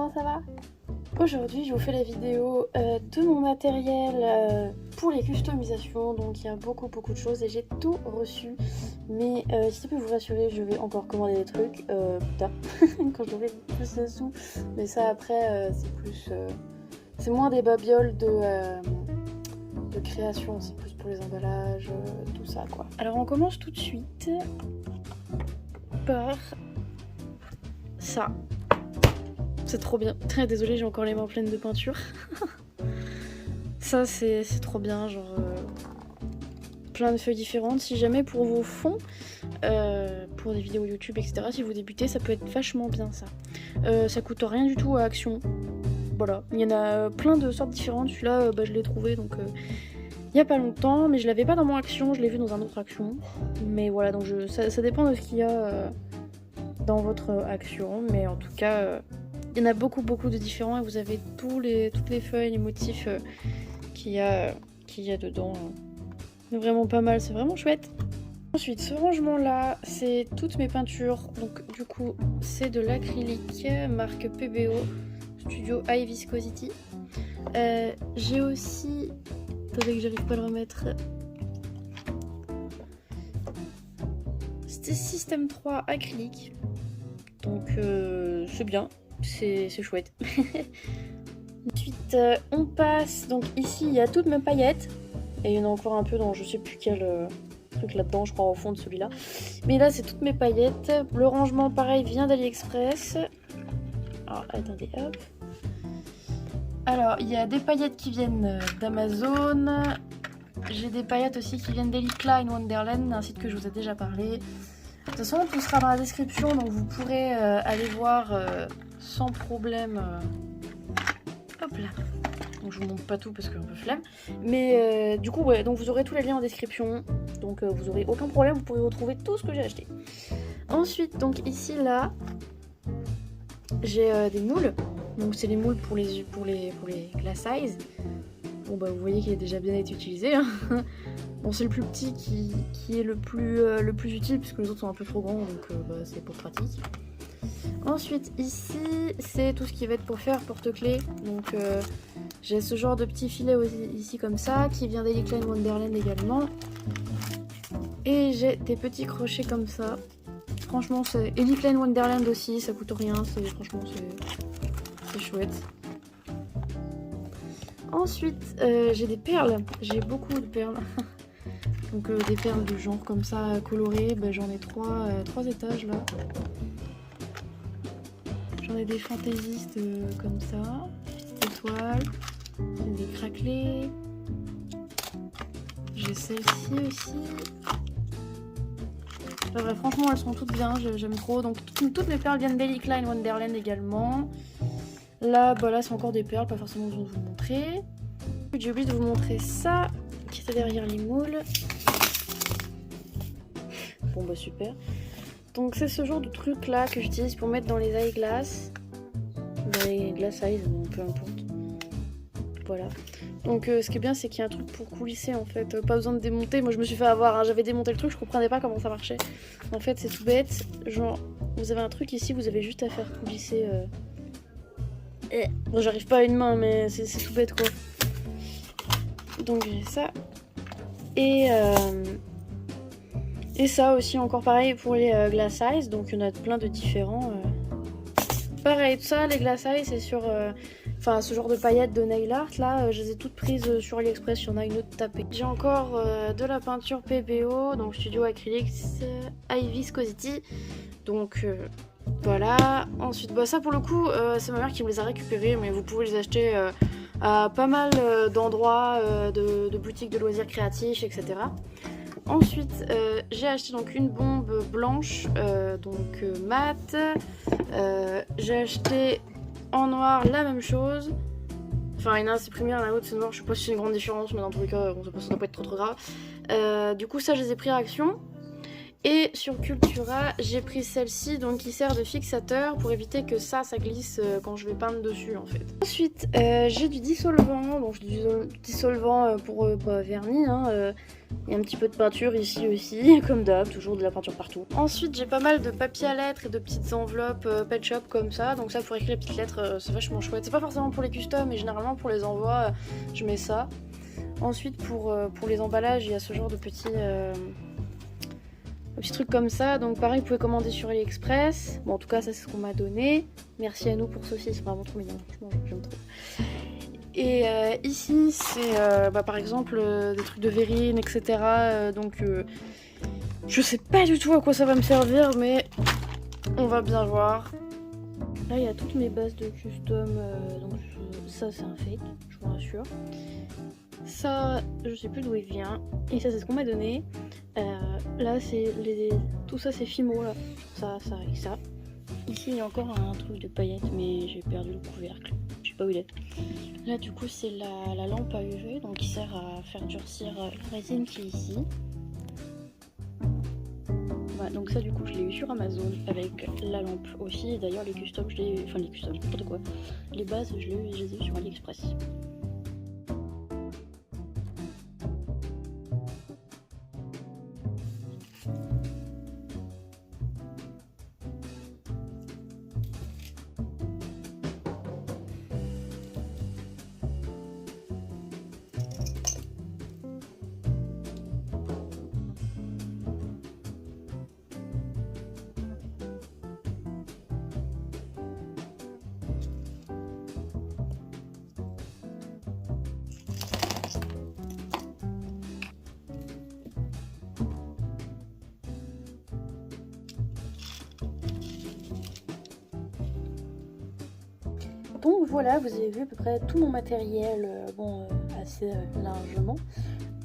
comment ça va? Aujourd'hui je vous fais la vidéo de mon matériel pour les customisations, donc il y a beaucoup de choses et j'ai tout reçu. Mais si ça peut vous rassurer, je vais encore commander des trucs plus tard, quand j'aurai plus de sous. Mais ça après c'est plus... c'est moins des babioles de création, c'est plus pour les emballages, tout ça quoi. Alors on commence tout de suite par ça. C'est trop bien. Très désolée, j'ai encore les mains pleines de peinture. Ça c'est trop bien, genre plein de feuilles différentes. Si jamais pour vos fonds, pour des vidéos YouTube, etc., si vous débutez, ça peut être vachement bien ça. Ça coûte rien du tout à Action. Voilà, il y en a plein de sortes différentes. Celui-là, je l'ai trouvé donc il y a pas longtemps, mais je l'avais pas dans mon Action, je l'ai vu dans un autre Action. Mais voilà, donc ça dépend de ce qu'il y a dans votre Action, mais en tout cas... il y en a beaucoup de différents et vous avez toutes les feuilles, les motifs qu'il y a dedans. Vraiment pas mal, c'est vraiment chouette. Ensuite, ce rangement là, c'est toutes mes peintures. Donc du coup, c'est de l'acrylique, marque PBO, Studio High Viscosity. J'ai aussi... attendez que j'arrive pas à le remettre. C'était Système 3 acrylique. Donc c'est bien. C'est chouette. Ensuite, on passe. Donc ici, il y a toutes mes paillettes. Et il y en a encore un peu dans je sais plus quel truc là-dedans, je crois au fond de celui-là. Mais là, c'est toutes mes paillettes. Le rangement, pareil, vient d'AliExpress. Alors, attendez, hop. Alors, il y a des paillettes qui viennent d'Amazon. J'ai des paillettes aussi qui viennent d'Elite Klein Wonderland, un site que je vous ai déjà parlé. De toute façon, tout sera dans la description, donc vous pourrez aller voir sans problème. Hop là. Donc je vous montre pas tout parce que j'ai un peu flemme. Mais du coup, ouais, donc vous aurez tous les liens en description. Donc vous aurez aucun problème, vous pourrez retrouver tout ce que j'ai acheté. Ensuite, donc ici, là, j'ai des moules. Donc c'est les moules pour les glass size. Bon bah vous voyez qu'il a déjà bien été utilisé. Hein. Bon, c'est le plus petit qui est le plus utile puisque les autres sont un peu trop grands, donc bah, c'est pour pratique. Ensuite ici c'est tout ce qui va être pour faire porte-clés. Donc j'ai ce genre de petit filet aussi, ici comme ça qui vient d'Elite Klein Wonderland également. Et j'ai des petits crochets comme ça. Franchement c'est Elite Klein Wonderland aussi, ça coûte rien, franchement c'est chouette. Ensuite j'ai des perles, j'ai beaucoup de perles. Donc des perles de genre comme ça colorées, ben, j'en ai trois étages là. J'en ai des fantaisistes comme ça, petites étoiles, des craquelés. J'ai celle-ci aussi. Enfin, bref, franchement elles sont toutes bien, j'aime trop. Donc toutes mes perles viennent d'Elite Klein Wonderland également. Là, bah là c'est encore des perles, pas forcément besoin de vous montrer. J'ai oublié de vous montrer ça qui était derrière les moules. Bon bah super. Donc c'est ce genre de truc là que j'utilise pour mettre dans les eyeglass. Dans les glass eyes, bon, peu importe. Voilà. Donc ce qui est bien c'est qu'il y a un truc pour coulisser en fait. Pas besoin de démonter. Moi je me suis fait avoir, hein. J'avais démonté le truc, je comprenais pas comment ça marchait. En fait c'est tout bête. Genre vous avez un truc ici, vous avez juste à faire coulisser. Bon, j'arrive pas à une main mais c'est tout bête quoi. Donc j'ai ça. Et ça aussi, encore pareil pour les glass eyes, donc il y en a plein de différents. Pareil, tout ça, les glass eyes, c'est sur ce genre de paillettes de nail art, là, je les ai toutes prises sur AliExpress, il y en a une autre tapée. J'ai encore de la peinture PBO, donc Studio Acrylics High Viscosity, donc voilà. Ensuite, bah, ça pour le coup, c'est ma mère qui me les a récupérés, mais vous pouvez les acheter à pas mal d'endroits, de boutiques de loisirs créatifs, etc. Ensuite, j'ai acheté donc une bombe blanche, donc mat. J'ai acheté en noir la même chose. Enfin, il y en a un c'est premier, l'autre c'est noir. Je sais pas si c'est une grande différence, mais dans tous les cas, bon, ça doit pas être trop grave. Du coup, ça, je les ai pris à Action. Et sur Cultura, j'ai pris celle-ci donc qui sert de fixateur pour éviter que ça glisse quand je vais peindre dessus en fait. Ensuite, j'ai du dissolvant, donc du dissolvant pour vernis. Il y a un petit peu de peinture ici aussi, comme d'hab, toujours de la peinture partout. Ensuite, j'ai pas mal de papier à lettres et de petites enveloppes Pet Shop comme ça, donc ça pour écrire les petites lettres, c'est vachement chouette. C'est pas forcément pour les customs, mais généralement pour les envois, je mets ça. Ensuite, pour les emballages, il y a ce genre de petits trucs comme ça. Donc pareil, vous pouvez commander sur AliExpress. Bon, en tout cas, ça c'est ce qu'on m'a donné. Merci à nous pour ceci, c'est vraiment trop mignon. J'aime trop. Et ici, c'est par exemple des trucs de verrine, etc. Donc je sais pas du tout à quoi ça va me servir, mais on va bien voir. Là, il y a toutes mes bases de custom. Donc ça, c'est un fake, je vous rassure. Ça, je sais plus d'où il vient. Et ça, c'est ce qu'on m'a donné. Là, c'est tout ça, c'est Fimo, là. Ça et ça. Ici, il y a encore un truc de paillettes, mais j'ai perdu le couvercle. Je sais pas où il est. Là, du coup, c'est la lampe à UV, donc qui sert à faire durcir la résine qui est ici. Voilà, donc ça, du coup, je l'ai eu sur Amazon avec la lampe aussi. D'ailleurs, les customs, enfin, les customs, n'importe quoi. Les bases, je les ai eu sur AliExpress. Donc voilà, vous avez vu à peu près tout mon matériel, assez largement.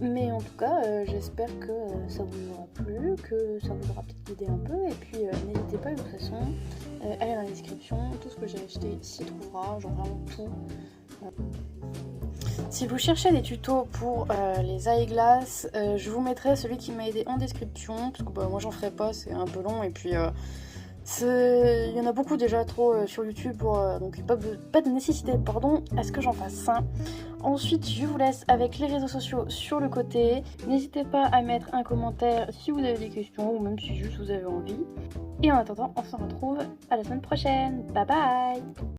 Mais en tout cas, j'espère que ça vous aura plu, que ça vous aura peut-être aidé un peu. Et puis n'hésitez pas de toute façon, allez dans la description, tout ce que j'ai acheté s'y trouvera, genre vraiment tout. Si vous cherchez des tutos pour les eyeglass, je vous mettrai celui qui m'a aidé en description, parce que moi j'en ferai pas, c'est un peu long, et puis il y en a beaucoup déjà trop sur YouTube, donc pas de nécessité à ce que j'en fasse un. Ensuite, je vous laisse avec les réseaux sociaux sur le côté. N'hésitez pas à mettre un commentaire si vous avez des questions ou même si juste vous avez envie. Et en attendant, on se retrouve à la semaine prochaine. Bye bye!